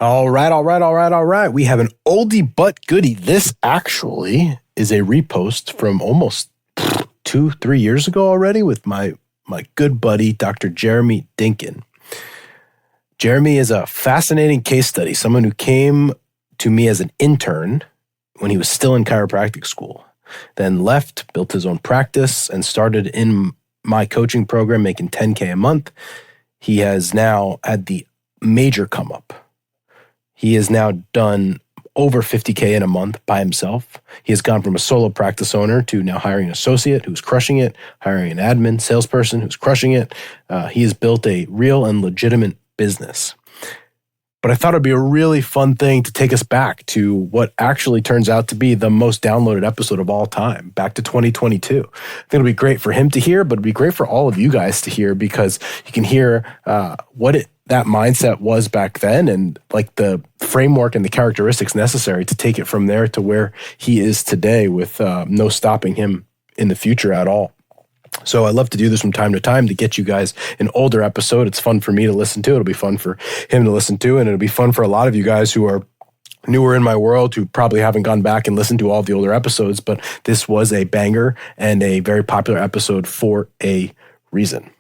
All right. We have an oldie but goodie. This actually is a repost from almost 2-3 years ago already with my good buddy, Dr. Jeremy Dinkin. Jeremy is a fascinating case study, someone who came to me as an intern when he was still in chiropractic school, then left, built his own practice, and started in my coaching program making $10K a month. He has now had the major come up. He has now done over $50K in a month by himself. He has gone from a solo practice owner to now hiring an associate who's crushing it, hiring an admin salesperson who's crushing it. He has built a real and legitimate business. But I thought it'd be a really fun thing to take us back to what actually turns out to be the most downloaded episode of all time, back to 2022. I think it'll be great for him to hear, but it'd be great for all of you guys to hear because you can hear that mindset was back then and like the framework and the characteristics necessary to take it from there to where he is today with no stopping him in the future at all. So I love to do this from time to time to get you guys an older episode. It's fun for me to listen to. It'll be fun for him to listen to. And it'll be fun for a lot of you guys who are newer in my world who probably haven't gone back and listened to all the older episodes. But this was a banger and a very popular episode for a reason.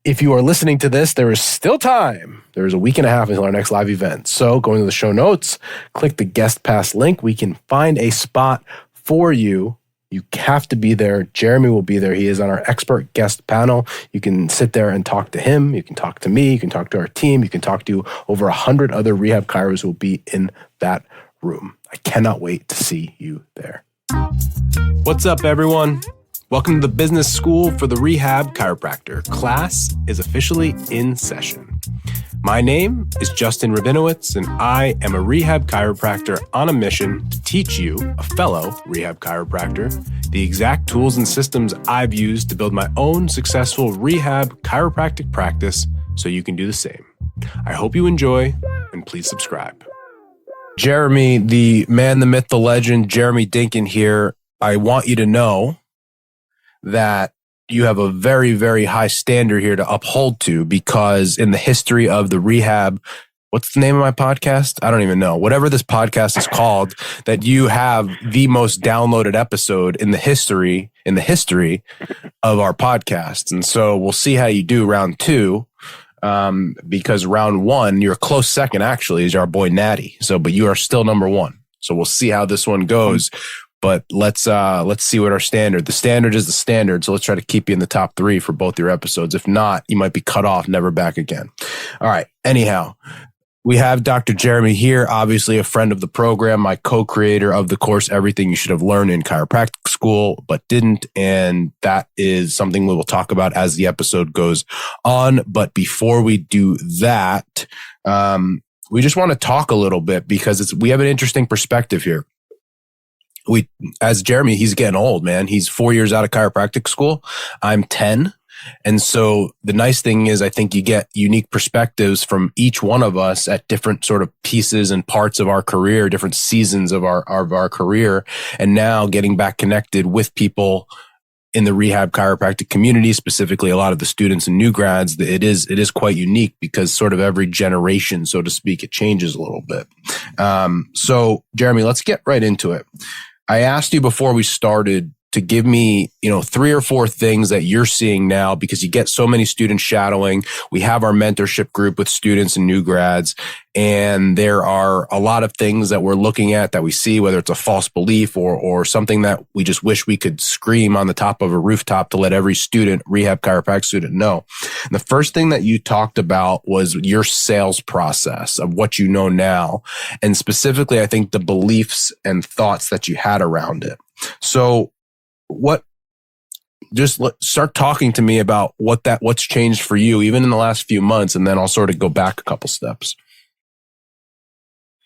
If you are listening to this, there is still time. There is a week and a half until our next live event. So go into the show notes, click the guest pass link. We can find a spot for you. You have to be there. Jeremy will be there. He is on our expert guest panel. You can sit there and talk to him. You can talk to me. You can talk to our team. You can talk to over 100 other rehab chiros who will be in that room. I cannot wait to see you there. What's up, everyone? Welcome to the Business School for the Rehab Chiropractor. Class is officially in session. My name is Justin Rabinowitz, and I am a rehab chiropractor on a mission to teach you, a fellow rehab chiropractor, the exact tools and systems I've used to build my own successful rehab chiropractic practice so you can do the same. I hope you enjoy, and please subscribe. Jeremy, the man, the myth, the legend, Jeremy Dinkin here. I want you to know that you have a very, very high standard here to uphold to because in the history of the rehab, what's the name of my podcast? I don't even know. Whatever this podcast is called, that you have the most downloaded episode in the history of our podcast. And so we'll see how you do round two. Because round one, you're a close second actually is our boy Natty. But you are still number one. So we'll see how this one goes. But let's see what the standard is the standard. So let's try to keep you in the top 3 for both your episodes. If not, you might be cut off, never back again. All right. Anyhow, we have Dr. Jeremy here, obviously a friend of the program, my co-creator of the course, Everything You Should Have Learned in Chiropractic School, but didn't. And that is something we will talk about as the episode goes on. But before we do that, we just want to talk a little bit because we have an interesting perspective here. As Jeremy, he's getting old, man. He's 4 years out of chiropractic school. I'm 10. And so the nice thing is I think you get unique perspectives from each one of us at different sort of pieces and parts of our career, different seasons of our career. And now getting back connected with people in the rehab chiropractic community, specifically a lot of the students and new grads, it is quite unique because sort of every generation, so to speak, it changes a little bit. So Jeremy, let's get right into it. I asked you before we started to give me, 3 or 4 things that you're seeing now because you get so many students shadowing. We have our mentorship group with students and new grads, and there are a lot of things that we're looking at that we see, whether it's a false belief or something that we just wish we could scream on the top of a rooftop to let every student, rehab chiropractic student know. And the first thing that you talked about was your sales process of what you know now. And specifically, I think the beliefs and thoughts that you had around it. So start talking to me about what's changed for you, even in the last few months, and then I'll sort of go back a couple steps.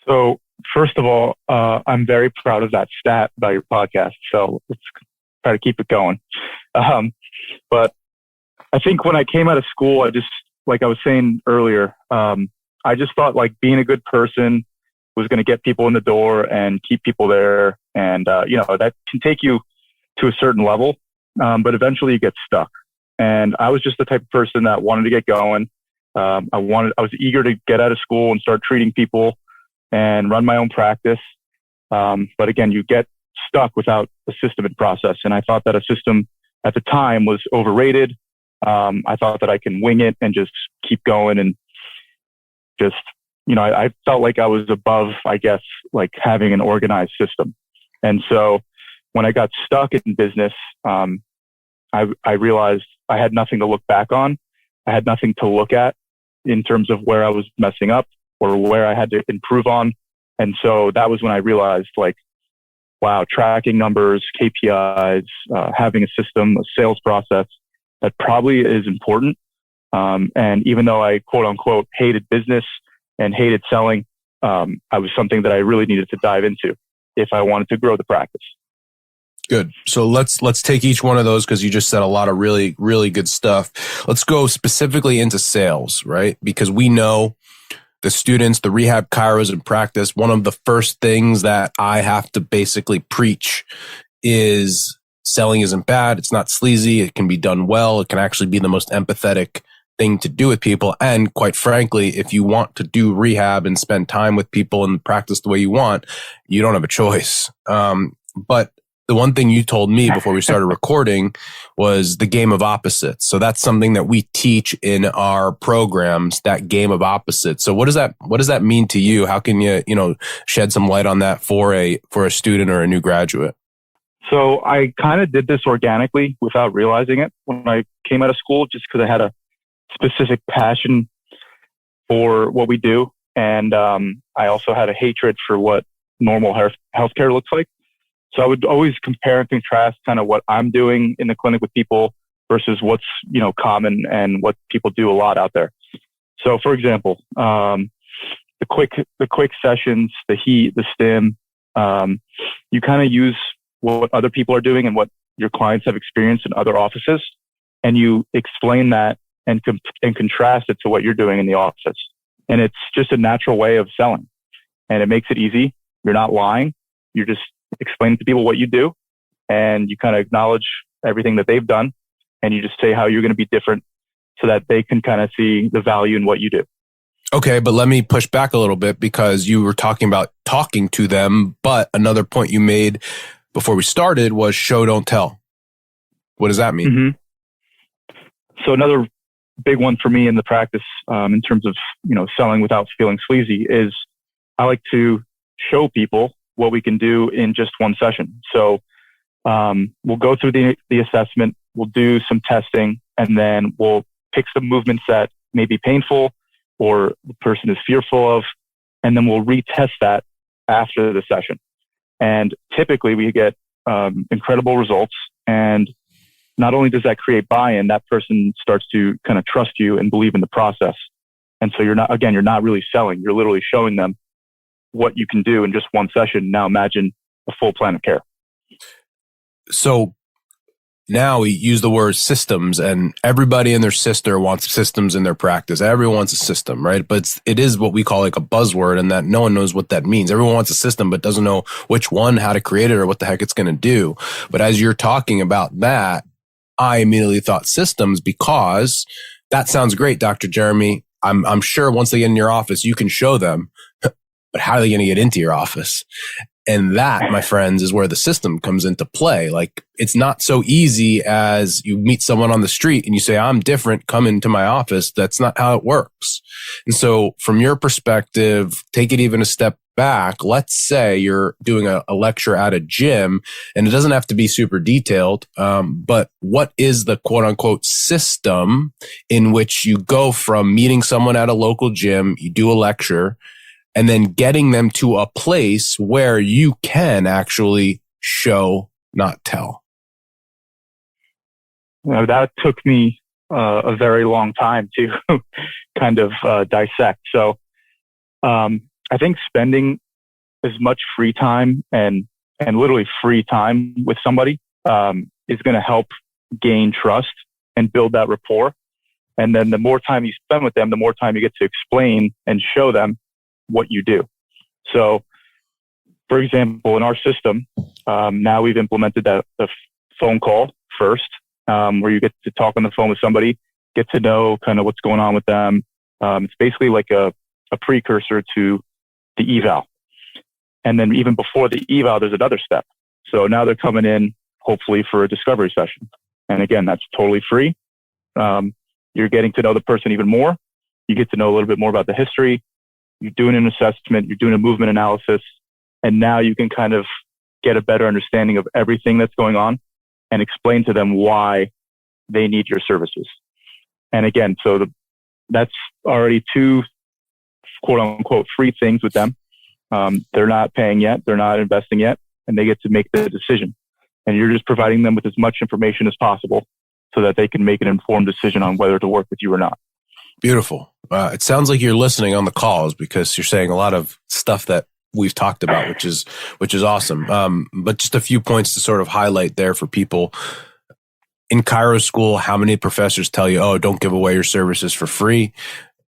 So first of all, I'm very proud of that stat about your podcast. So let's try to keep it going. But I think when I came out of school, I just, like I was saying earlier, I just thought like being a good person was going to get people in the door and keep people there. And, that can take you to a certain level. But eventually you get stuck. And I was just the type of person that wanted to get going. I was eager to get out of school and start treating people and run my own practice. But again, you get stuck without a system and process. And I thought that a system at the time was overrated. I thought that I can wing it and just keep going and just, I felt like I was above, I guess, like having an organized system. And so when I got stuck in business, I realized I had nothing to look back on. I had nothing to look at in terms of where I was messing up or where I had to improve on. And so that was when I realized, like, wow, tracking numbers, KPIs, having a system, a sales process, that probably is important. And even though I, quote unquote, hated business and hated selling, I was something that I really needed to dive into if I wanted to grow the practice. Good. So let's take each one of those, because you just said a lot of really, really good stuff. Let's go specifically into sales, right? Because we know the students, the rehab chiros in practice, one of the first things that I have to basically preach is selling isn't bad. It's not sleazy. It can be done well. It can actually be the most empathetic thing to do with people. And quite frankly, if you want to do rehab and spend time with people and practice the way you want, you don't have a choice. But the one thing you told me before we started recording was the game of opposites. So that's something that we teach in our programs, that game of opposites. So what does that mean to you? How can you, shed some light on that for a student or a new graduate? So I kind of did this organically without realizing it when I came out of school, just because I had a specific passion for what we do. And I also had a hatred for what normal healthcare looks like. So I would always compare and contrast kind of what I'm doing in the clinic with people versus what's, common and what people do a lot out there. So for example, the quick sessions, the heat, the stim, you kind of use what other people are doing and what your clients have experienced in other offices. And you explain that and contrast it to what you're doing in the office. And it's just a natural way of selling. And it makes it easy. You're not lying. You're just explaining to people what you do. And you kind of acknowledge everything that they've done. And you just say how you're going to be different so that they can kind of see the value in what you do. Okay, but let me push back a little bit, because you were talking about talking to them. But another point you made before we started was show, don't tell. What does that mean? Mm-hmm. So another big one for me in the practice, in terms of, selling without feeling sleazy, is I like to show people what we can do in just one session. So we'll go through the assessment, we'll do some testing, and then we'll pick some movements that may be painful or the person is fearful of, and then we'll retest that after the session. And typically we get incredible results. And not only does that create buy-in, that person starts to kind of trust you and believe in the process. And so you're not really selling. You're literally showing them what you can do in just one session. Now imagine a full plan of care. So now we use the word systems, and everybody and their sister wants systems in their practice. Everyone wants a system, right? But it is what we call like a buzzword, and that no one knows what that means. Everyone wants a system, but doesn't know which one, how to create it, or what the heck it's going to do. But as you're talking about that, I immediately thought systems, because that sounds great, Dr. Jeremy. I'm sure once they get in your office, you can show them, but how are they going to get into your office? And that, my friends, is where the system comes into play. Like, it's not so easy as you meet someone on the street and you say, I'm different, come into my office. That's not how it works. And so from your perspective, take it even a step back. Let's say you're doing a lecture at a gym, and it doesn't have to be super detailed. But what is the quote unquote system in which you go from meeting someone at a local gym, you do a lecture, and then getting them to a place where you can actually show, not tell? That took me a very long time to kind of dissect. So I think spending as much free time and literally free time with somebody is going to help gain trust and build that rapport. And then the more time you spend with them, the more time you get to explain and show them what you do. So, for example, in our system, now we've implemented the phone call first, where you get to talk on the phone with somebody, get to know kind of what's going on with them, It's basically like a precursor to the eval. And then even before the eval, there's another step. So now they're coming in, hopefully, for a discovery session. And again, that's totally free. You're getting to know the person even more. You get to know a little bit more about the history. You're doing an assessment. You're doing a movement analysis. And now you can kind of get a better understanding of everything that's going on and explain to them why they need your services. And again, so that's already two quote unquote free things with them. They're not paying yet. They're not investing yet, and they get to make the decision. And you're just providing them with as much information as possible so that they can make an informed decision on whether to work with you or not. Beautiful. It sounds like you're listening on the calls because you're saying a lot of stuff that we've talked about, which is awesome. But just a few points to sort of highlight there for people. In chiro school, how many professors tell you, oh, don't give away your services for free?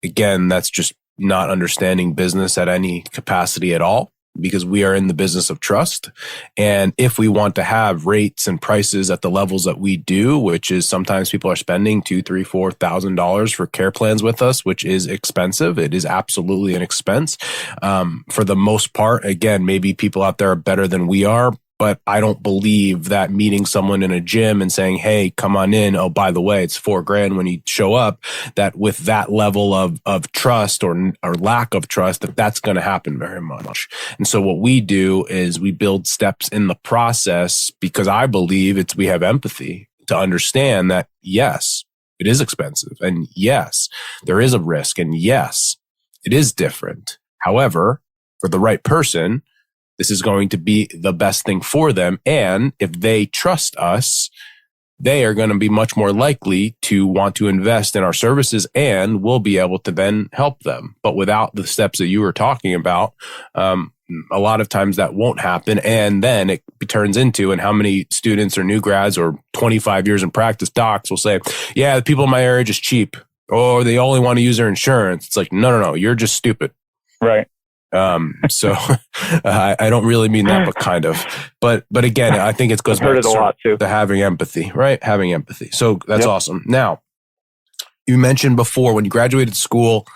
Again, that's just not understanding business at any capacity at all, because we are in the business of trust. And if we want to have rates and prices at the levels that we do, which is sometimes people are spending $2,000, $3,000, $4,000 for care plans with us, which is expensive. It is absolutely an expense. For the most part, again, maybe people out there are better than we are, but I don't believe that meeting someone in a gym and saying, hey, come on in. Oh, by the way, it's $4,000 when you show up, that with that level of trust or lack of trust, that's going to happen very much. And so what we do is we build steps in the process because I believe we have empathy to understand that, yes, it is expensive. And yes, there is a risk. And yes, it is different. However, for the right person, this is going to be the best thing for them. And if they trust us, they are going to be much more likely to want to invest in our services, and we'll be able to then help them. But without the steps that you were talking about, a lot of times that won't happen. And then it turns into, and how many students or new grads or 25 years in practice docs will say, yeah, the people in my area are just cheap, or they only want to use their insurance. It's like, no, you're just stupid. Right. So I don't really mean that, but kind of. But again, I think it goes back to having empathy, right? Having empathy. So that's awesome. Now, you mentioned before when you graduated school,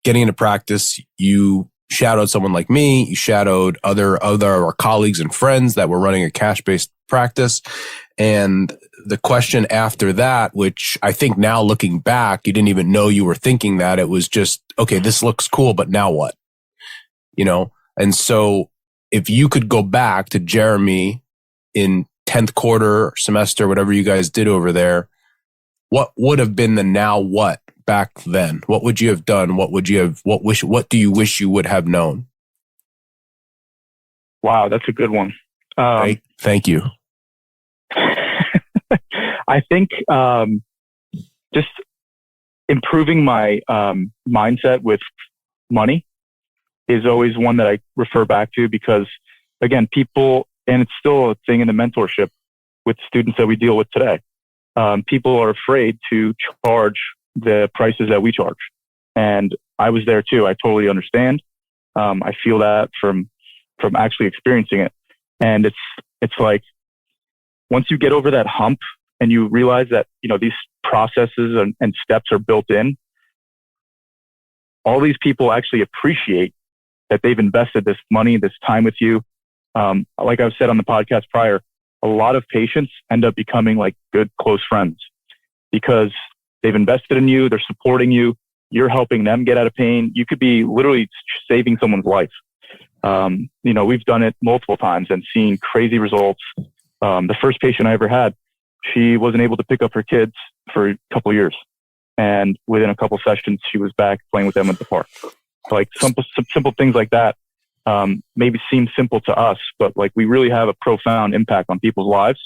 getting into practice, you shadowed someone like me. You shadowed other our colleagues and friends that were running a cash-based practice. And the question after that, which I think now looking back, you didn't even know you were thinking that. It was just, okay, this looks cool, but now what? You know, and so if you could go back to Jeremy in 10th quarter semester, whatever you guys did over there, what would have been the now what back then? What would you have done? What do you wish you would have known? Wow, that's a good one. Right? Thank you. I think just improving my mindset with money is always one that I refer back to because, again, people, and it's still a thing in the mentorship with students that we deal with today. People are afraid to charge the prices that we charge. And I was there too. I totally understand. I feel that from actually experiencing it. And it's like, once you get over that hump and you realize that, these processes and steps are built in, all these people actually appreciate that they've invested this money, this time with you. Like I've said on the podcast prior, a lot of patients end up becoming like good, close friends because they've invested in you. They're supporting you. You're helping them get out of pain. You could be literally saving someone's life. We've done it multiple times and seen crazy results. The first patient I ever had, she wasn't able to pick up her kids for a couple of years. And within a couple of sessions, she was back playing with them at the park. Like some simple things like that maybe seem simple to us, but like we really have a profound impact on people's lives.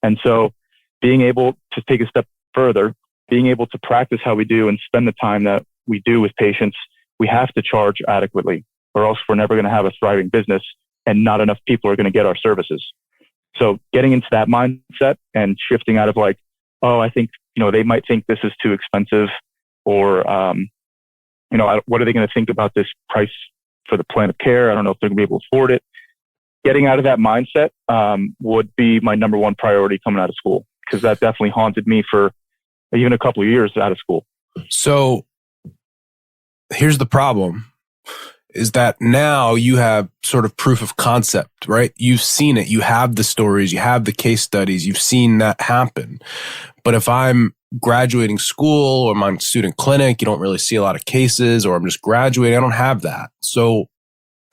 And so being able to take a step further, being able to practice how we do and spend the time that we do with patients, we have to charge adequately or else we're never going to have a thriving business and not enough people are going to get our services. So getting into that mindset and shifting out of like, oh, I think, they might think this is too expensive or, what are they going to think about this price for the plan of care? I don't know if they're going to be able to afford it. Getting out of that mindset would be my number one priority coming out of school because that definitely haunted me for even a couple of years out of school. So here's the problem. Is that now you have sort of proof of concept, right? You've seen it. You have the stories. You have the case studies. You've seen that happen. But if I'm graduating school or I'm student clinic, you don't really see a lot of cases, or I'm just graduating. I don't have that. So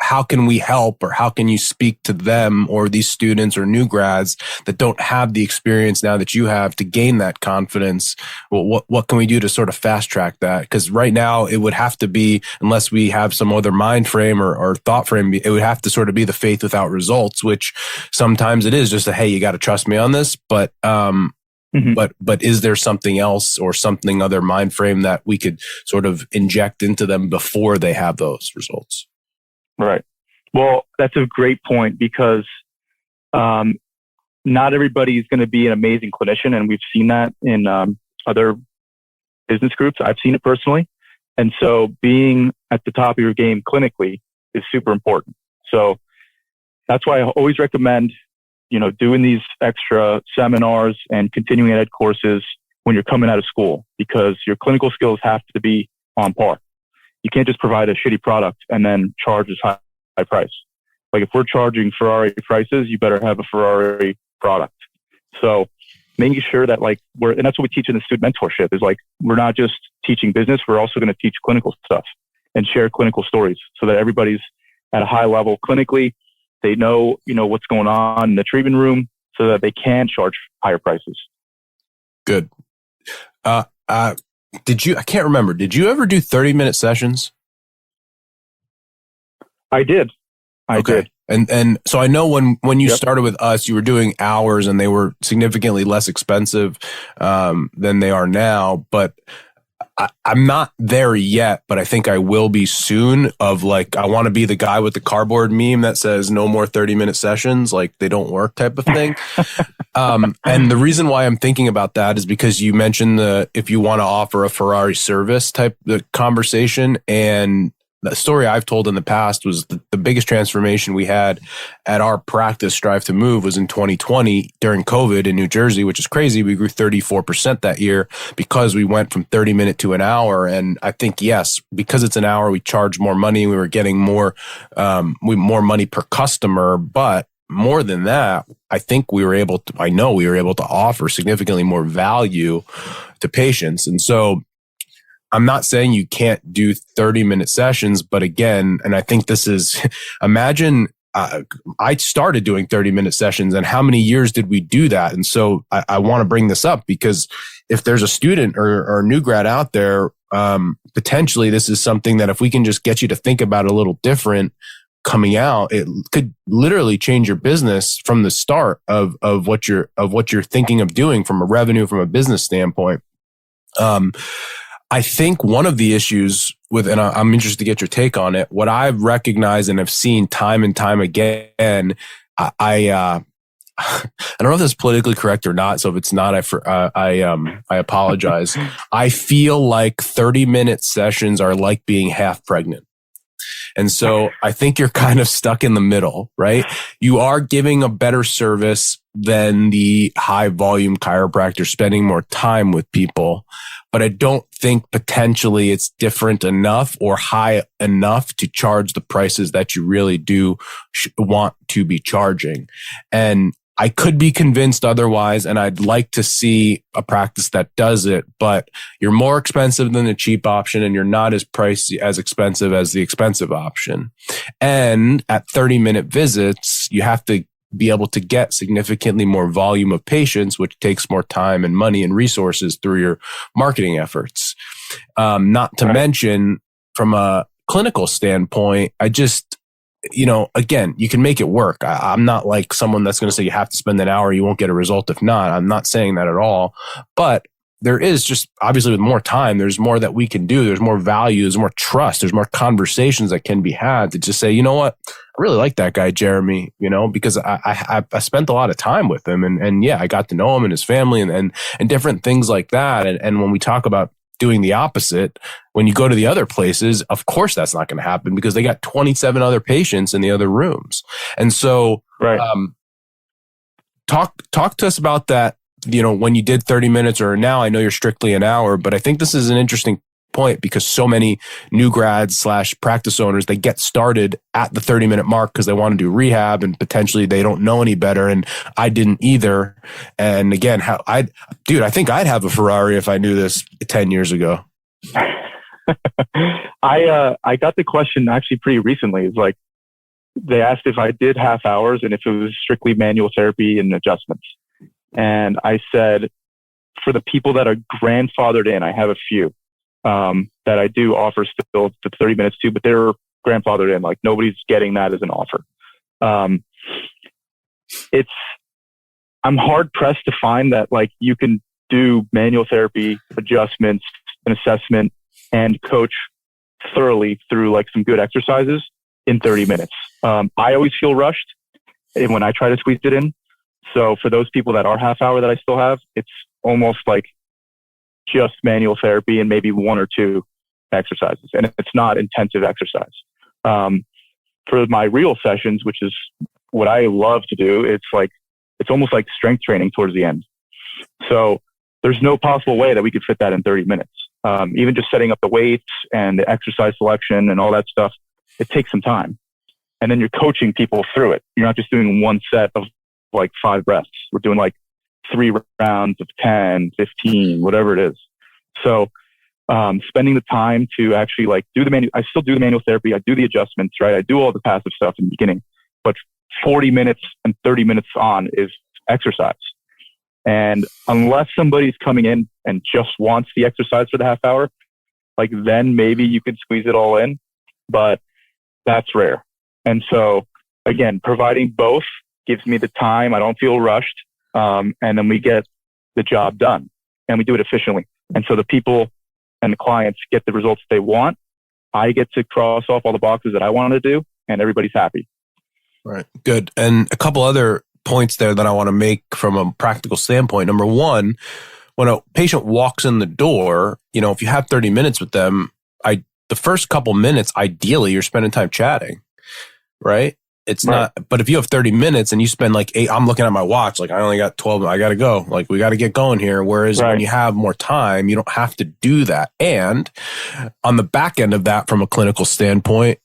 how can we help, or how can you speak to them or these students or new grads that don't have the experience now that you have to gain that confidence? Well, what can we do to sort of fast track that? Because right now it would have to be, unless we have some other mind frame or thought frame, it would have to sort of be the faith without results, which sometimes it is just a, hey, you got to trust me on this. But, but is there something else or something other mind frame that we could sort of inject into them before they have those results? Right. Well, that's a great point, because not everybody is going to be an amazing clinician. And we've seen that in other business groups. I've seen it personally. And so being at the top of your game clinically is super important. So that's why I always recommend, doing these extra seminars and continuing ed courses when you're coming out of school, because your clinical skills have to be on par. You can't just provide a shitty product and then charge this high price. Like, if we're charging Ferrari prices, you better have a Ferrari product. So making sure that and that's what we teach in the student mentorship, is we're not just teaching business, we're also going to teach clinical stuff and share clinical stories so that everybody's at a high level clinically. They know, what's going on in the treatment room so that they can charge higher prices. Good. I can't remember. Did you ever do 30-minute sessions? I did. I did. And so I know when you started with us, you were doing hours and they were significantly less expensive than they are now. But I'm not there yet, but I think I will be soon. I want to be the guy with the cardboard meme that says no more 30-minute sessions, they don't work type of thing. And the reason why I'm thinking about that is because you mentioned if you want to offer a Ferrari service type the conversation, and the story I've told in the past was the biggest transformation we had at our practice, Strive to Move, was in 2020 during COVID in New Jersey, which is crazy. We grew 34% that year because we went from 30-minute to an hour. And I think, yes, because it's an hour, we charge more money. We were getting more money per customer. But more than that, I know we were able to offer significantly more value to patients. And so I'm not saying you can't do 30-minute sessions, but again, and I think this is, imagine I started doing 30-minute sessions, and how many years did we do that? And so I want to bring this up because if there's a student or a new grad out there, potentially this is something that if we can just get you to think about it a little different coming out, it could literally change your business from the start of what you're thinking of doing from a revenue, from a business standpoint. I think one of the issues and I'm interested to get your take on it, what I've recognized and have seen time and time again, I don't know if that's politically correct or not. So if it's not, I apologize. I feel like 30-minute sessions are like being half pregnant. And so I think you're kind of stuck in the middle, right? You are giving a better service than the high volume chiropractor, spending more time with people. But I don't think potentially it's different enough or high enough to charge the prices that you really do want to be charging. And I could be convinced otherwise, and I'd like to see a practice that does it, but you're more expensive than the cheap option and you're not as expensive as the expensive option. And at 30-minute visits, you have to be able to get significantly more volume of patients, which takes more time and money and resources through your marketing efforts. Not to mention from a clinical standpoint, again, you can make it work. I'm not like someone that's going to say you have to spend an hour, you won't get a result if not. I'm not saying that at all. But there is just, obviously with more time, there's more that we can do. There's more value. There's more trust. There's more conversations that can be had to just say, you know what? I really like that guy, Jeremy, because I spent a lot of time with him and yeah, I got to know him and his family and different things like that. And when we talk about doing the opposite, when you go to the other places, of course that's not going to happen because they got 27 other patients in the other rooms. And so, talk to us about that. When you did 30 minutes or now I know you're strictly an hour, but I think this is an interesting point, because so many new grads / practice owners, they get started at the 30-minute mark because they want to do rehab and potentially they don't know any better. And I didn't either. And again, I think I'd have a Ferrari if I knew this 10 years ago. I got the question actually pretty recently. It's like, they asked if I did half hours and if it was strictly manual therapy and adjustments. And I said, for the people that are grandfathered in, I have a few that I do offer still to 30 minutes too, but they're grandfathered in. Like, nobody's getting that as an offer. I'm hard pressed to find that like you can do manual therapy, adjustments, and assessment and coach thoroughly through like some good exercises in 30 minutes. I always feel rushed when I try to squeeze it in. So for those people that are half hour that I still have, it's almost like just manual therapy and maybe 1 or 2 exercises. And it's not intensive exercise. For my real sessions, which is what I love to do, it's almost like strength training towards the end. So there's no possible way that we could fit that in 30 minutes. Even just setting up the weights and the exercise selection and all that stuff, it takes some time. And then you're coaching people through it. You're not just doing one set of like 5 reps. We're doing like 3 rounds of 10, 15, whatever it is. So spending the time to actually like do I still do the manual therapy. I do the adjustments, right? I do all the passive stuff in the beginning, but 40 minutes and 30 minutes on is exercise. And unless somebody's coming in and just wants the exercise for the half hour, like then maybe you could squeeze it all in, but that's rare. And so again, providing both gives me the time. I don't feel rushed. And then we get the job done and we do it efficiently. And so the people and the clients get the results they want. I get to cross off all the boxes that I want to do and everybody's happy. Right. Good. And a couple other points there that I want to make from a practical standpoint. Number one, when a patient walks in the door, if you have 30 minutes with them, the first couple minutes, ideally, you're spending time chatting, right? It's not, but if you have 30 minutes and you spend like 8, I'm looking at my watch, like I only got 12, I got to go. Like we got to get going here. Whereas when you have more time, you don't have to do that. And on the back end of that, from a clinical standpoint,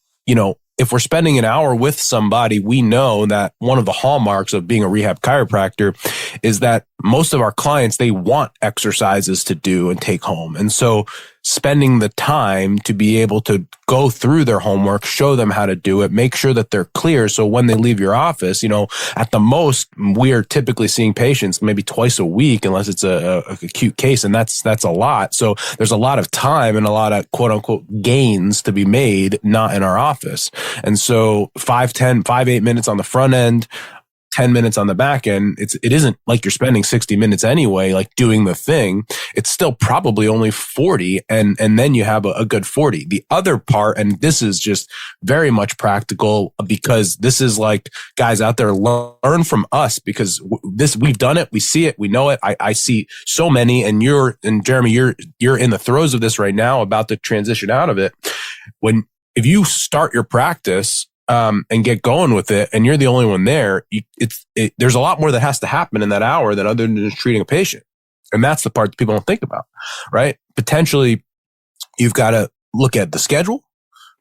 if we're spending an hour with somebody, we know that one of the hallmarks of being a rehab chiropractor is that most of our clients, they want exercises to do and take home. And so spending the time to be able to go through their homework, show them how to do it, make sure that they're clear. So when they leave your office, at the most, we are typically seeing patients maybe twice a week, unless it's a acute case. And that's a lot. So there's a lot of time and a lot of quote unquote gains to be made, not in our office. And so 8 minutes on the front end, 10 minutes on the back end, it isn't like you're spending 60 minutes anyway, like doing the thing. It's still probably only 40. And then you have a good 40. The other part, and this is just very much practical because this is like guys out there, learn from us because we've done it. We see it. We know it. I see so many, and Jeremy, you're in the throes of this right now, about to transition out of it. If you start your practice, and get going with it, and you're the only one there, there's a lot more that has to happen in that hour than other than just treating a patient. And that's the part that people don't think about, right? Potentially, you've got to look at the schedule,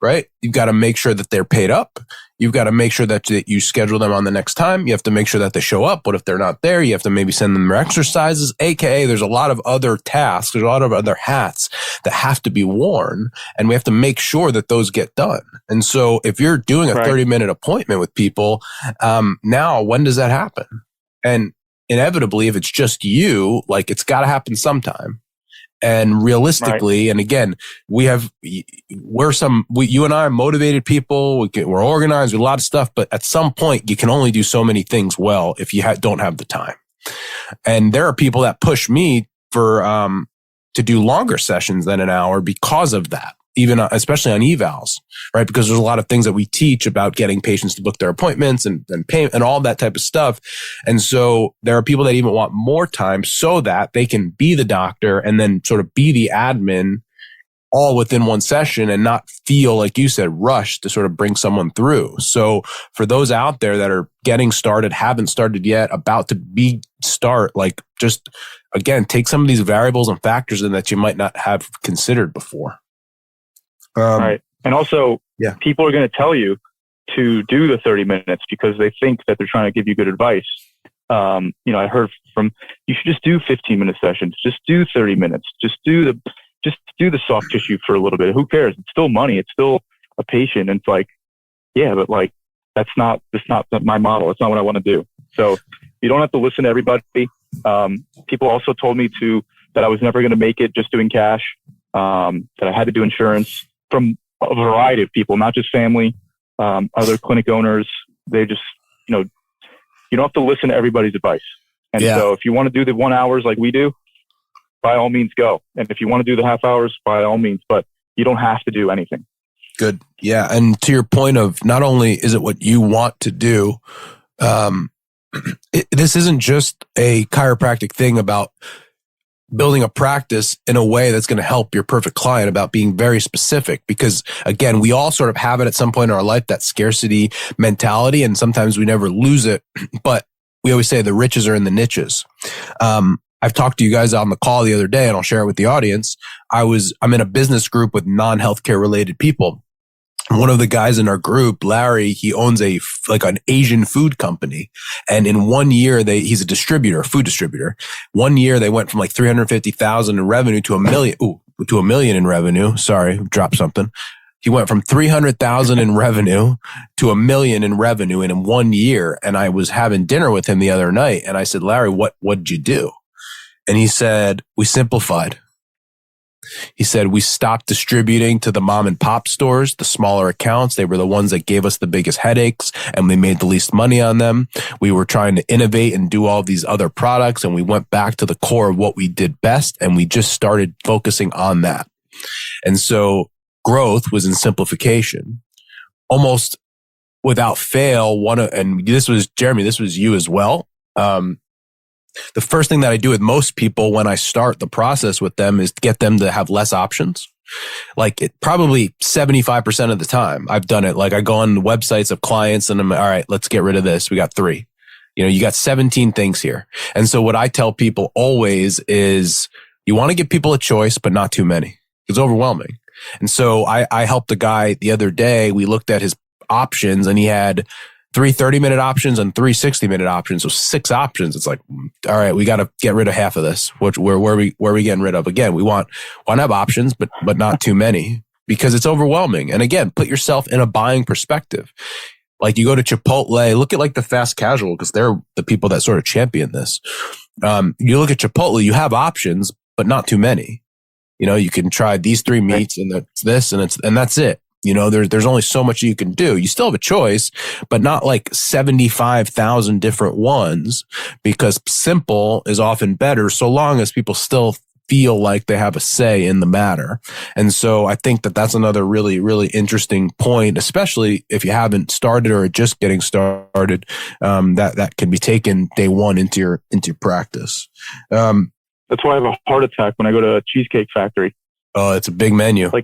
right? You've got to make sure that they're paid up. You've got to make sure that you schedule them on the next time. You have to make sure that they show up. What if they're not there? You have to maybe send them their exercises, AKA there's a lot of other tasks. There's a lot of other hats that have to be worn, and we have to make sure that those get done. And so if you're doing a 30-minute appointment with people, now when does that happen? And inevitably, if it's just you, like it's got to happen sometime. And realistically, and again, you and I are motivated people. We're organized with a lot of stuff, but at some point you can only do so many things well if you don't have the time. And there are people that push me to do longer sessions than an hour because of that. Even especially on evals, right? Because there's a lot of things that we teach about getting patients to book their appointments and pay and all that type of stuff. And so there are people that even want more time so that they can be the doctor and then sort of be the admin all within one session and not feel, like you said, rushed to sort of bring someone through. So for those out there that are getting started, haven't started yet, about to start, like just, again, take some of these variables and factors in that you might not have considered before. Right. And also, yeah, people are going to tell you to do the 30 minutes because they think that they're trying to give you good advice. I heard from, you should just do 15-minute sessions. Just do 30 minutes. Just do the soft tissue for a little bit. Who cares? It's still money. It's still a patient. And it's like, yeah, but like, that's not my model. It's not what I want to do. So you don't have to listen to everybody. People also told me that I was never going to make it just doing cash, that I had to do insurance from a variety of people, not just family, other clinic owners. They just, you don't have to listen to everybody's advice. And so if you want to do the 1 hours like we do, by all means go. And if you want to do the half hours, by all means, but you don't have to do anything. Good. Yeah. And to your point of not only is it what you want to do, this isn't just a chiropractic thing about building a practice in a way that's going to help your perfect client, about being very specific, because again, we all sort of have it at some point in our life, that scarcity mentality, and sometimes we never lose it. But we always say the riches are in the niches. I've talked to you guys on the call the other day, and I'll share it with the audience. I'm in a business group with non-healthcare related people. One of the guys in our group, Larry, he owns an Asian food company. And in 1 year, he's a distributor, a food distributor. 1 year, they went from like 350,000 in revenue to $1 million in revenue. Sorry, dropped something. He went from 300,000 in revenue to $1 million in revenue in 1 year. And I was having dinner with him the other night, and I said, Larry, what did you do? And he said, we simplified. He said, we stopped distributing to the mom and pop stores, the smaller accounts. They were the ones that gave us the biggest headaches, and we made the least money on them. We were trying to innovate and do all these other products, and we went back to the core of what we did best, and we just started focusing on that. And so growth was in simplification. Almost without fail, and this was, Jeremy, this was you as well. The first thing that I do with most people when I start the process with them is get them to have less options. Probably 75% of the time I've done it. Like I go on the websites of clients and I'm all right, let's get rid of this. We got 3. You got 17 things here. And so what I tell people always is you want to give people a choice, but not too many. It's overwhelming. And so I helped a guy the other day. We looked at his options and he had 3 30-minute options and 3 60-minute options. So 6 options. It's like, all right, we got to get rid of half of this. Where are we getting rid of? Again, we want to have options, but not too many, because it's overwhelming. And again, put yourself in a buying perspective. Like you go to Chipotle, look at like the fast casual, because they're the people that sort of champion this. You look at Chipotle, you have options, but not too many. You can try these 3 meats and this and that's it. There's only so much you can do. You still have a choice, but not like 75,000 different ones, because simple is often better so long as people still feel like they have a say in the matter. And so I think that that's another really, really interesting point, especially if you haven't started or are just getting started, that can be taken day one into your practice. That's why I have a heart attack when I go to a Cheesecake Factory. Oh, it's a big menu. It's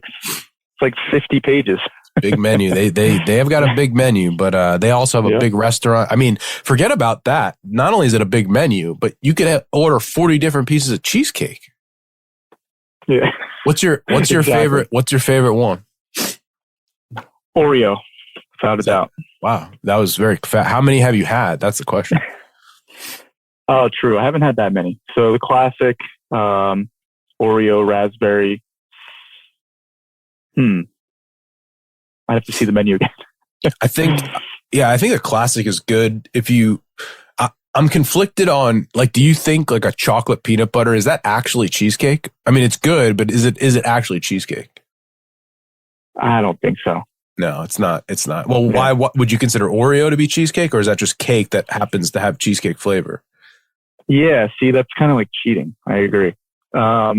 like 50 pages. Big menu. They have got a big menu, but they also have a big restaurant. I mean, forget about that. Not only is it a big menu, but you could order 40 different pieces of cheesecake. Yeah. What's your favorite? What's your favorite one? Oreo, without a doubt. Wow, that was very fast. How many have you had? That's the question. Oh, true. I haven't had that many. So the classic Oreo raspberry. I have to see the menu again. I think a classic is good. I'm conflicted on, like, do you think like a chocolate peanut butter, is that actually cheesecake? I mean, it's good, but is it actually cheesecake? I don't think so. No, it's not. It's not. Well, why? What would you consider Oreo to be cheesecake, or is that just cake that happens to have cheesecake flavor? Yeah, see, that's kind of like cheating. I agree. So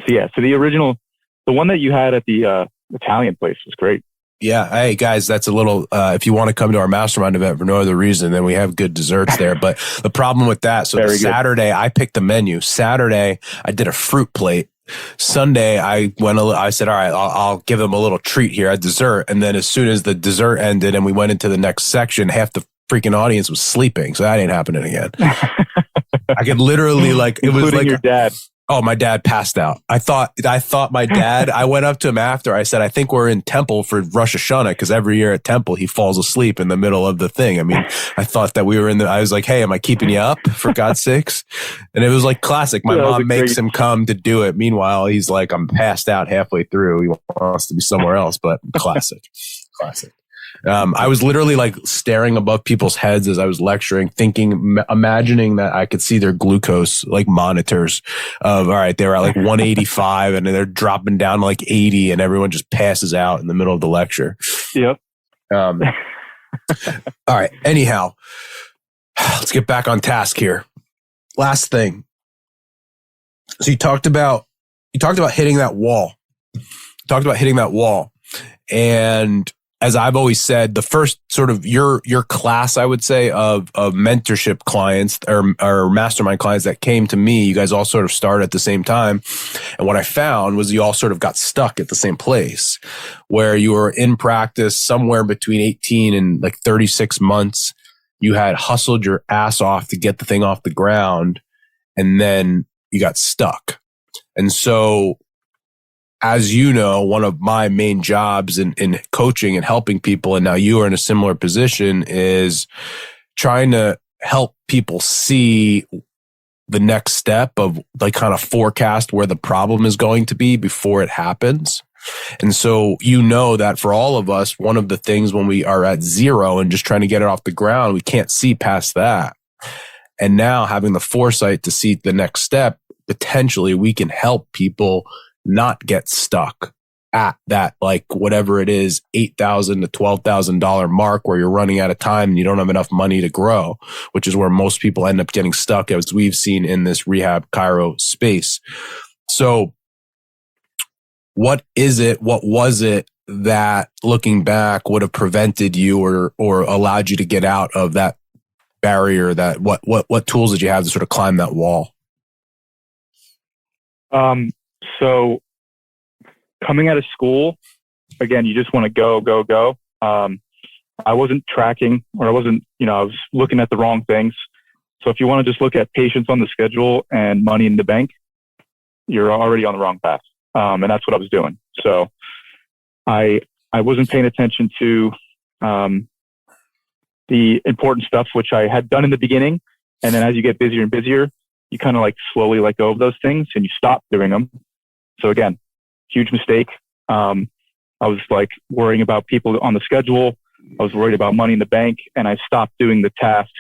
the original, the one that you had at the Italian place was great. Yeah. Hey, guys, that's a little, if you want to come to our mastermind event for no other reason, then we have good desserts there. But the problem with that, so Saturday, I picked the menu. Saturday, I did a fruit plate. Sunday, I said, all right, I'll give them a little treat here at dessert. And then as soon as the dessert ended and we went into the next section, half the freaking audience was sleeping. So that ain't happening again. I could literally, like, it was like your dad. Oh, my dad passed out. I thought my dad, I went up to him after. I said, I think we're in Temple for Rosh Hashanah, because every year at Temple, he falls asleep in the middle of the thing. I mean, I thought that we were I was like, hey, am I keeping you up, for God's sakes? And it was like classic. My mom makes him come to do it. Meanwhile, he's like, I'm passed out halfway through. He wants to be somewhere else, but classic. I was literally like staring above people's heads as I was lecturing, thinking, imagining that I could see their glucose like monitors of, all right, they were at like 185 and they're dropping down to like 80 and everyone just passes out in the middle of the lecture. Yep. All right. Anyhow, let's get back on task here. Last thing. So you talked about hitting that wall. And as I've always said, the first sort of your class, I would say, of mentorship clients or mastermind clients that came to me, you guys all sort of started at the same time. And what I found was you all sort of got stuck at the same place, where you were in practice somewhere between 18 and like 36 months. You had hustled your ass off to get the thing off the ground, and then you got stuck. And so, as you know, one of my main jobs in coaching and helping people, and now you are in a similar position, is trying to help people see the next step of like kind of forecast where the problem is going to be before it happens. And so, you know, that for all of us, one of the things when we are at zero and just trying to get it off the ground, we can't see past that. And now having the foresight to see the next step, potentially we can help people not get stuck at that, like whatever it is, $8,000 to $12,000 mark where you're running out of time and you don't have enough money to grow, which is where most people end up getting stuck, as we've seen in this rehab chiro space. So what was it that, looking back, would have prevented you or allowed you to get out of that barrier? That what tools did you have to sort of climb that wall? So coming out of school, again, you just want to go. I wasn't tracking, or I wasn't, I was looking at the wrong things. So if you want to just look at patients on the schedule and money in the bank, you're already on the wrong path. And that's what I was doing. So I wasn't paying attention to the important stuff, which I had done in the beginning. And then as you get busier and busier, you kind of like slowly let go of those things and you stop doing them. So again, huge mistake. I was like worrying about people on the schedule. I was worried about money in the bank, and I stopped doing the tasks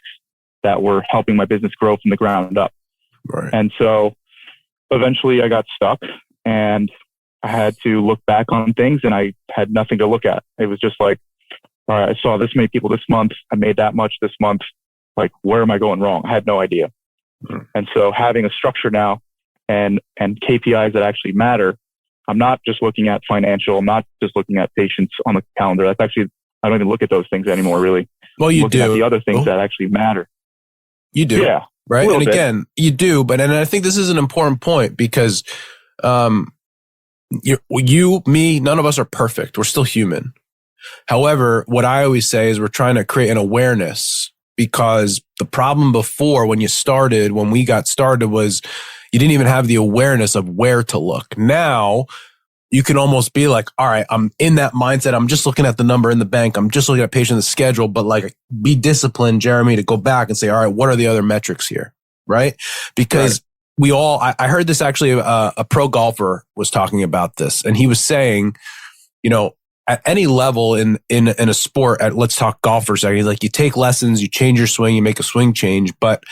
that were helping my business grow from the ground up. Right. And so eventually I got stuck and I had to look back on things, and I had nothing to look at. It was just like, all right, I saw this many people this month. I made that much this month. Like, where am I going wrong? I had no idea. Mm-hmm. And so having a structure now and KPIs that actually matter, I'm not just looking at financial. I'm not just looking at patients on the calendar. That's actually, I don't even look at those things anymore, really. Well, you looking do. At the other things that actually matter. You do. Yeah. Right. And again, you do. And I think this is an important point, because you, me, none of us are perfect. We're still human. However, what I always say is we're trying to create an awareness, because the problem before, when we got started, was you didn't even have the awareness of where to look. Now you can almost be like, all right, I'm in that mindset. I'm just looking at the number in the bank. I'm just looking at patient schedule, but like, be disciplined, Jeremy, to go back and say, all right, what are the other metrics here? Right. Because we all, I heard this actually, a pro golfer was talking about this, and he was saying, at any level in a sport, let's talk golf for a second. He's like, you take lessons, you change your swing, you make a swing change. But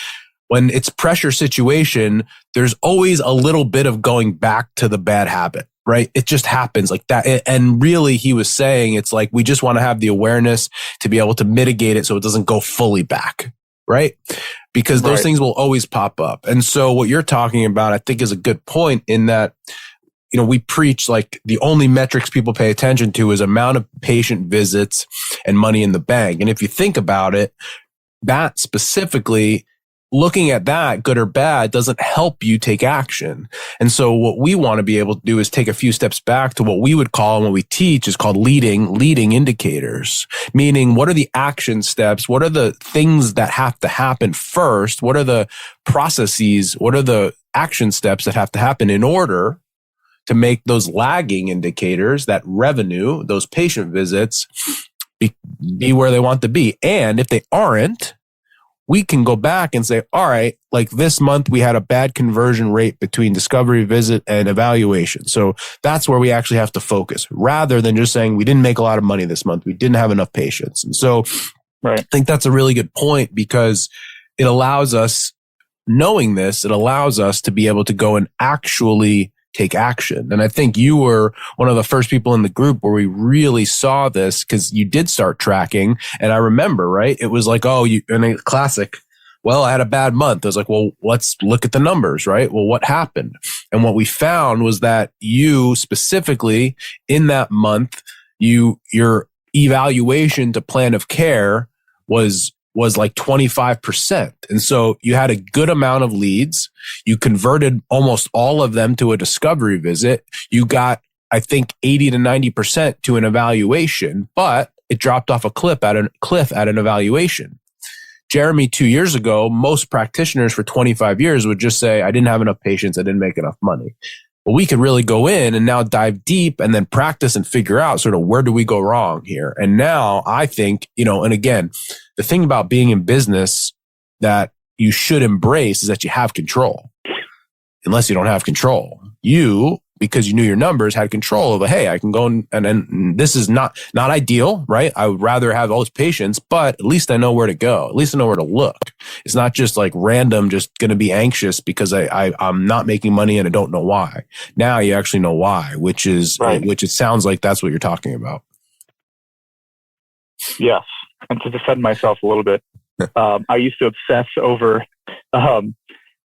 when it's pressure situation, there's always a little bit of going back to the bad habit, right? It just happens like that. And really, he was saying, it's like, we just want to have the awareness to be able to mitigate it so it doesn't go fully back, right? Because those things will always pop up. And so what you're talking about, I think, is a good point, in that, we preach like the only metrics people pay attention to is amount of patient visits and money in the bank. And if you think about it, that specifically looking at that, good or bad, doesn't help you take action. And so what we want to be able to do is take a few steps back to what we would call, and what we teach is called leading indicators, meaning what are the action steps? What are the things that have to happen first? What are the processes? What are the action steps that have to happen in order to make those lagging indicators, that revenue, those patient visits be where they want to be? And if they aren't, we can go back and say, all right, like this month we had a bad conversion rate between discovery visit and evaluation. So that's where we actually have to focus rather than just saying we didn't make a lot of money this month. We didn't have enough patients. And so I think that's a really good point, because it allows us, knowing this, it allows us to be able to go and actually take action. And I think you were one of the first people in the group where we really saw this, because you did start tracking. And I remember, right? It was like, and a classic, well, I had a bad month. I was like, well, let's look at the numbers, right? Well, what happened? And what we found was that you specifically in that month, your evaluation to plan of care was like 25%. And so you had a good amount of leads. You converted almost all of them to a discovery visit. You got, I think, 80 to 90% to an evaluation, but it dropped off a cliff at an evaluation. Jeremy, 2 years ago, most practitioners for 25 years would just say, I didn't have enough patients. I didn't make enough money. But we could really go in and now dive deep and then practice and figure out sort of where do we go wrong here. And now I think, and again, the thing about being in business that you should embrace is that you have control. Unless you don't have control, because you knew your numbers, had control of, hey, I can go and this is not ideal, right? I would rather have all those patients, but at least I know where to go. At least I know where to look. It's not just like random, just going to be anxious because I'm not making money and I don't know why. Now you actually know why, which it sounds like that's what you're talking about. Yes. And to defend myself a little bit, I used to obsess over,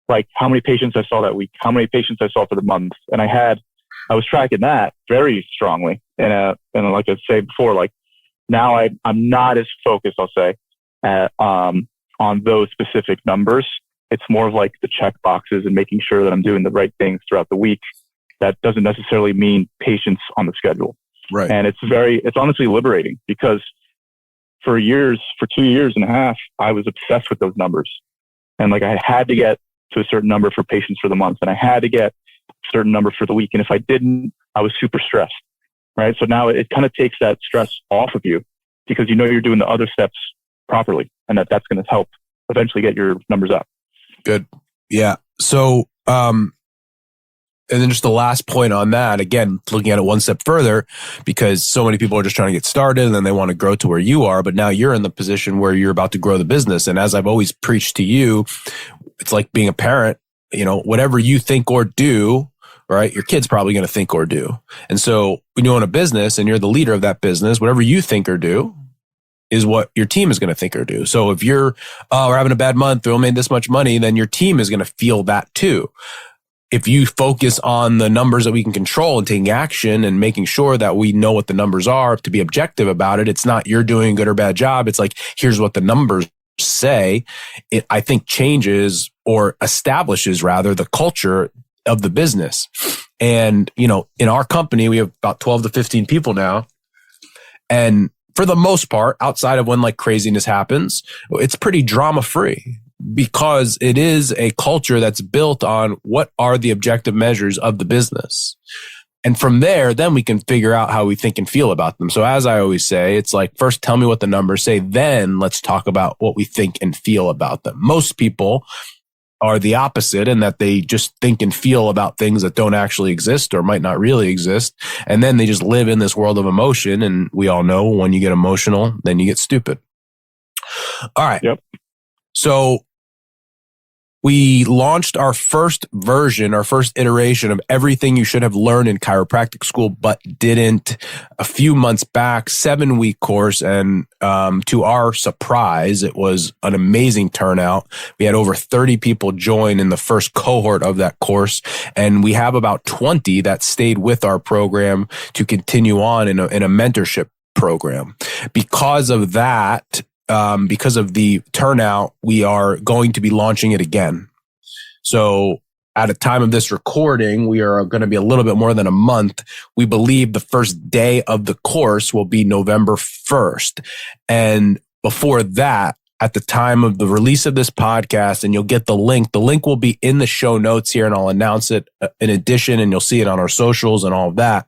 like how many patients I saw that week, how many patients I saw for the month. And I was tracking that very strongly. And like I said before, like now I'm not as focused, I'll say, on those specific numbers. It's more of like the check boxes and making sure that I'm doing the right things throughout the week. That doesn't necessarily mean patients on the schedule. Right. And it's honestly liberating, because for 2 years and a half, I was obsessed with those numbers. And like I had to get to a certain number for patients for the month, and I had to get a certain number for the week. And if I didn't, I was super stressed, right? So now it kind of takes that stress off of you, because you're doing the other steps properly, and that's going to help eventually get your numbers up. Good. Yeah. So, and then just the last point on that, again, looking at it one step further, because so many people are just trying to get started and then they want to grow to where you are. But now you're in the position where you're about to grow the business. And as I've always preached to you, it's like being a parent, whatever you think or do, right? Your kid's probably going to think or do. And so when you own a business and you're the leader of that business, whatever you think or do is what your team is going to think or do. So if we're having a bad month, we only made this much money, then your team is going to feel that too. If you focus on the numbers that we can control and taking action and making sure that we know what the numbers are to be objective about it, it's not you're doing a good or bad job. It's like, here's what the numbers say. It, I think, changes or establishes rather the culture of the business. And, in our company, we have about 12 to 15 people now. And for the most part, outside of when like craziness happens, it's pretty drama free, because it is a culture that's built on what are the objective measures of the business. And from there, then we can figure out how we think and feel about them. So as I always say, it's like, first tell me what the numbers say, then let's talk about what we think and feel about them. Most people are the opposite in that they just think and feel about things that don't actually exist or might not really exist. And then they just live in this world of emotion. And we all know when you get emotional, then you get stupid. All right. Yep. So we launched our first version, our first iteration of everything you should have learned in chiropractic school, but didn't, a few months back, 7-week course. And to our surprise, it was an amazing turnout. We had over 30 people join in the first cohort of that course. And we have about 20 that stayed with our program to continue on in a mentorship program. Because of that, because of the turnout, we are going to be launching it again. So at the time of this recording, we are going to be a little bit more than a month. We believe the first day of the course will be November 1st. And before that, at the time of the release of this podcast, and you'll get the link will be in the show notes here, and I'll announce it in addition, and you'll see it on our socials and all of that.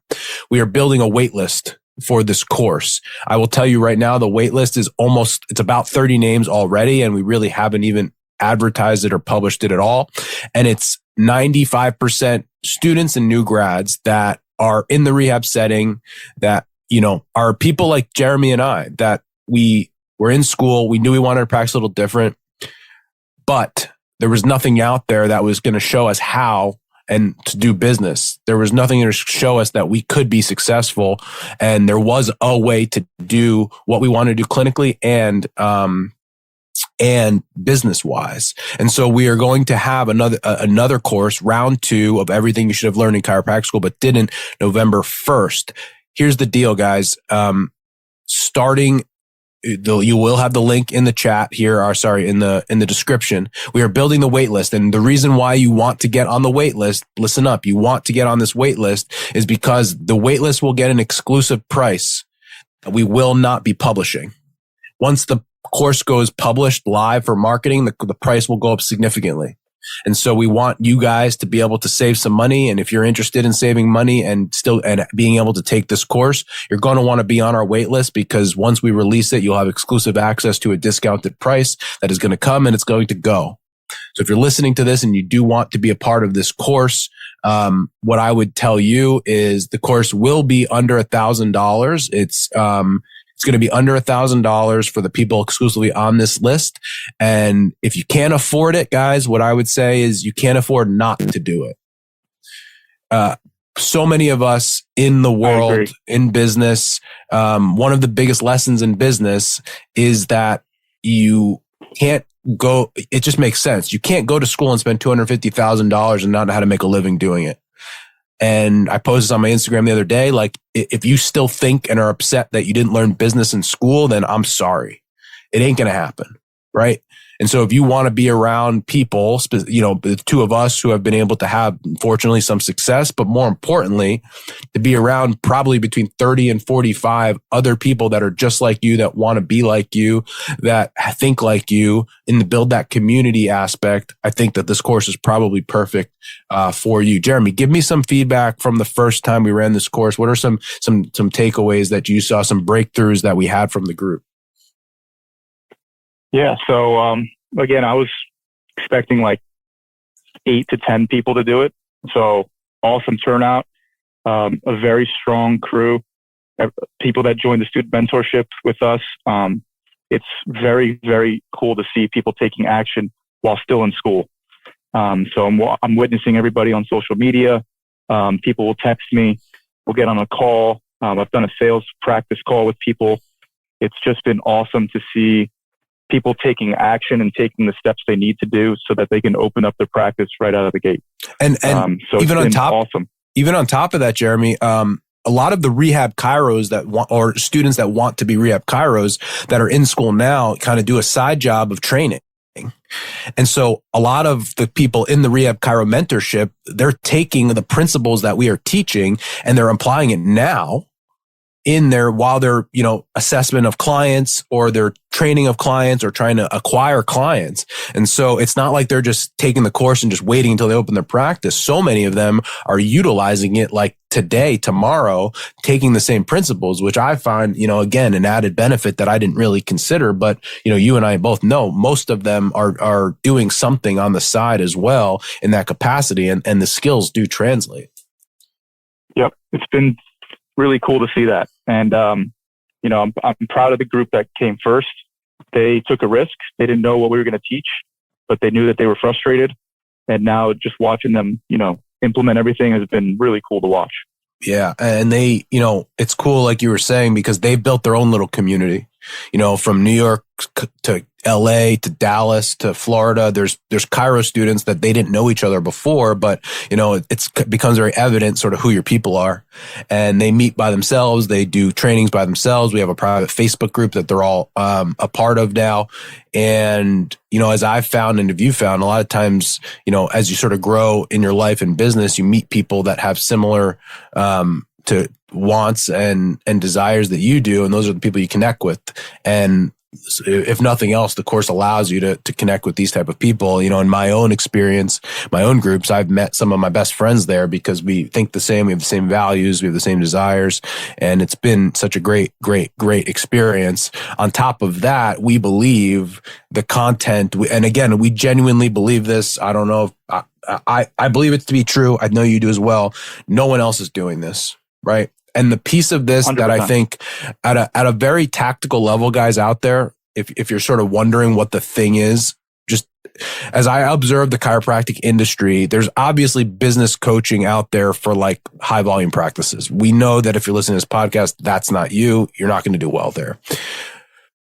We are building a wait list for this course. I will tell you right now, the wait list is it's about 30 names already, and we really haven't even advertised it or published it at all. And it's 95% students and new grads that are in the rehab setting that, are people like Jeremy and I, that we were in school. We knew we wanted to practice a little different, but there was nothing out there that was going to show us how and to do business. There was nothing to show us that we could be successful. And there was a way to do what we wanted to do clinically and business wise. And so we are going to have another course, round 2 of everything you should have learned in chiropractic school, but didn't, November 1st. Here's the deal, guys. You will have the link in the chat here, in the description. We are building the wait list. And the reason why you want to get on the wait list, listen up, you want to get on this wait list is because the wait list will get an exclusive price that we will not be publishing. Once the course goes published live for marketing, the price will go up significantly. And so we want you guys to be able to save some money. And if you're interested in saving money and being able to take this course, you're going to want to be on our wait list, because once we release it, you'll have exclusive access to a discounted price that is going to come and it's going to go. So if you're listening to this and you do want to be a part of this course, what I would tell you is the course will be under $1,000. It's going to be under $1,000 for the people exclusively on this list. And if you can't afford it, guys, what I would say is you can't afford not to do it. So many of us in the world, in business, one of the biggest lessons in business is that you can't go, it just makes sense. You can't go to school and spend $250,000 and not know how to make a living doing it. And I posted on my Instagram the other day, like, if you still think and are upset that you didn't learn business in school, then I'm sorry. It ain't going to happen. Right. And so if you want to be around people, the two of us who have been able to have, fortunately, some success, but more importantly, to be around probably between 30 and 45 other people that are just like you, that want to be like you, that think like you, and to build that community aspect, I think that this course is probably perfect for you. Jeremy, give me some feedback from the first time we ran this course. What are some takeaways that you saw, some breakthroughs that we had from the group? Yeah. So, again, I was expecting like 8 to 10 people to do it. So awesome turnout, a very strong crew, people that joined the student mentorship with us. It's very, very cool to see people taking action while still in school. So I'm witnessing everybody on social media. People will text me. We'll get on a call. I've done a sales practice call with people. It's just been awesome to see people taking action and taking the steps they need to do so that they can open up their practice right out of the gate. And so even on top, awesome. Even on top of that, Jeremy, a lot of the rehab chiros that want, or students that want to be rehab chiros that are in school now, kind of do a side job of training. And so a lot of the people in the rehab chiro mentorship, they're taking the principles that we are teaching and they're applying it now in their, while they're, assessment of clients or their training of clients or trying to acquire clients. And so it's not like they're just taking the course and just waiting until they open their practice. So many of them are utilizing it like today, tomorrow, taking the same principles, which I find, again, an added benefit that I didn't really consider. But, you and I both know most of them are doing something on the side as well in that capacity, and the skills do translate. Yep. It's been really cool to see that. And, I'm proud of the group that came first. They took a risk. They didn't know what we were going to teach, but they knew that they were frustrated. And now just watching them, implement everything has been really cool to watch. Yeah. And they, it's cool, like you were saying, because they've built their own little community, from New York to LA to Dallas to Florida. There's chiro students that they didn't know each other before, but it becomes very evident sort of who your people are, and they meet by themselves. They do trainings by themselves. We have a private Facebook group that they're all a part of now. And, as I've found and have you found, a lot of times, as you sort of grow in your life and business, you meet people that have similar to wants and desires that you do. And those are the people you connect with. And if nothing else, the course allows you to connect with these type of people. In my own experience, my own groups, I've met some of my best friends there because we think the same, we have the same values, we have the same desires, and it's been such a great experience. On top of that, we believe the content, and again, we genuinely believe this. I don't know if I believe it to be true. I know you do as well. No one else is doing this, right? And the piece of this 100%. That I think at a very tactical level, guys out there, if you're sort of wondering what the thing is, just as I observe the chiropractic industry, there's obviously business coaching out there for like high volume practices. We know that if you're listening to this podcast, that's not you. You're not going to do well there.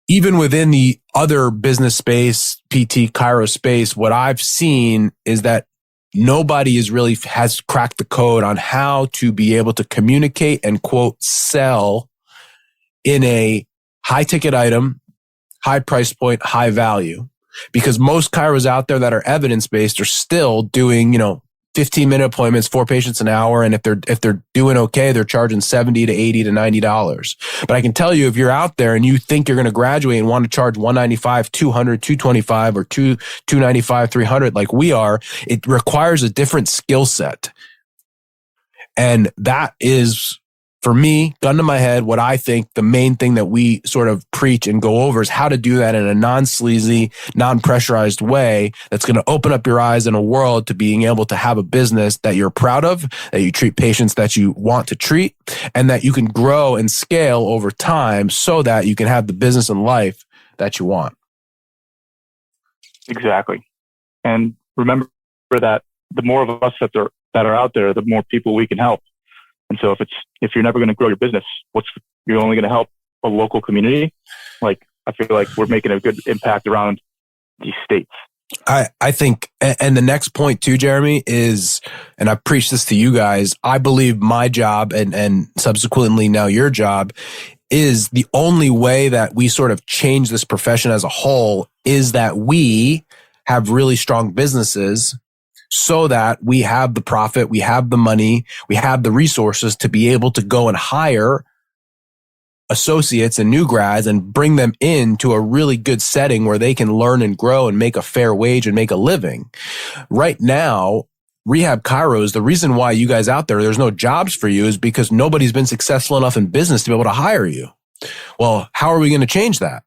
Even within the other business space, PT, chiro space, what I've seen is that nobody has cracked the code on how to be able to communicate and quote sell in a high ticket item, high price point, high value. Because most chiros out there that are evidence based are still doing, 15-minute appointments, 4 patients an hour. And if they're doing okay, they're charging $70 to $80 to $90. But I can tell you, if you're out there and you think you're going to graduate and want to charge $195, $200, $225, or $295, $300 like we are, it requires a different skill set. And that is, for me, gun to my head, what I think the main thing that we sort of preach and go over is how to do that in a non-sleazy, non-pressurized way that's going to open up your eyes in a world to being able to have a business that you're proud of, that you treat patients that you want to treat, and that you can grow and scale over time so that you can have the business and life that you want. Exactly. And remember that the more of us that are out there, the more people we can help. And so if you're never going to grow your business, you're only going to help a local community. Like, I feel like we're making a good impact around these states. I think, and the next point too, Jeremy, is, and I preach this to you guys, I believe my job and subsequently now your job is the only way that we sort of change this profession as a whole is that we have really strong businesses so that we have the profit, we have the money, we have the resources to be able to go and hire associates and new grads and bring them into a really good setting where they can learn and grow and make a fair wage and make a living. Right now, rehab chiros, the reason why you guys out there's no jobs for you is because nobody's been successful enough in business to be able to hire you. Well, how are we going to change that?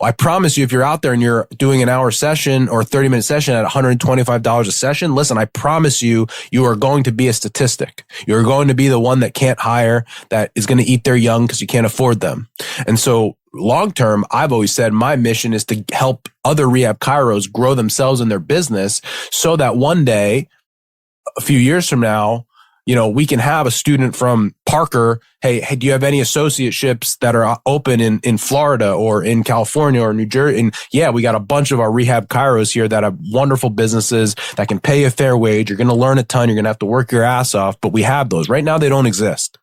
Well, I promise you, if you're out there and you're doing an hour session or a 30-minute session at $125 a session, listen, I promise you, you are going to be a statistic. You're going to be the one that can't hire, that is going to eat their young because you can't afford them. And so long term, I've always said my mission is to help other rehab chiros grow themselves in their business so that one day, a few years from now, we can have a student from Parker. Hey, do you have any associateships that are open in Florida or in California or New Jersey? And yeah, we got a bunch of our rehab chiros here that have wonderful businesses that can pay a fair wage. You're going to learn a ton. You're going to have to work your ass off, but we have those. Right now, they don't exist.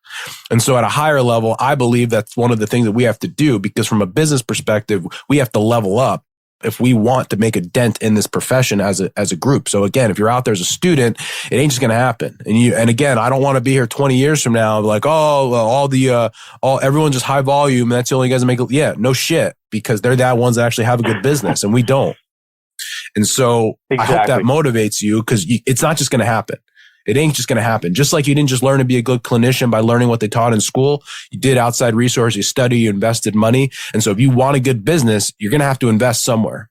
And so at a higher level, I believe that's one of the things that we have to do, because from a business perspective, we have to level up if we want to make a dent in this profession as a group. So again, if you're out there as a student, it ain't just going to happen. And again, I don't want to be here 20 years from now like, everyone's just high volume and that's the only guys that make it. Yeah, no shit, because they're the ones that actually have a good business and we don't. And so exactly. I hope that motivates you, because it's not just going to happen. It ain't just going to happen. Just like you didn't just learn to be a good clinician by learning what they taught in school. You did outside research, you study, you invested money. And so if you want a good business, you're going to have to invest somewhere.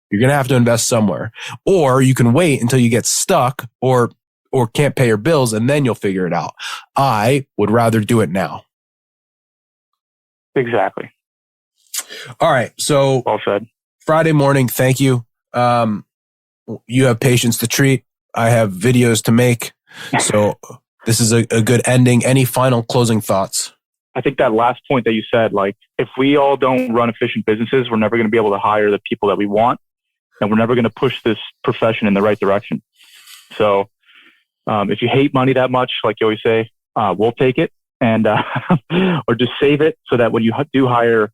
You're going to have to invest somewhere. Or you can wait until you get stuck or can't pay your bills, and then you'll figure it out. I would rather do it now. Exactly. All right. So well said. Friday morning, thank you. You have patients to treat. I have videos to make. So this is a good ending. Any final closing thoughts? I think that last point that you said, like, if we all don't run efficient businesses, we're never going to be able to hire the people that we want, and we're never going to push this profession in the right direction. So if you hate money that much, like you always say, we'll take it, and or just save it so that when you do hire,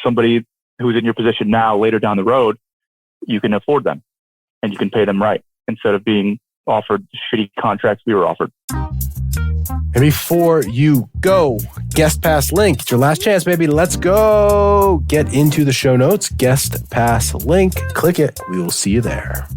somebody who's in your position now, later down the road, you can afford them and you can pay them right instead of being offered shitty contracts we were offered. And before you go, guest pass link. It's your last chance, baby. Let's go. Get into the show notes. Guest pass link. Click it. We will see you there.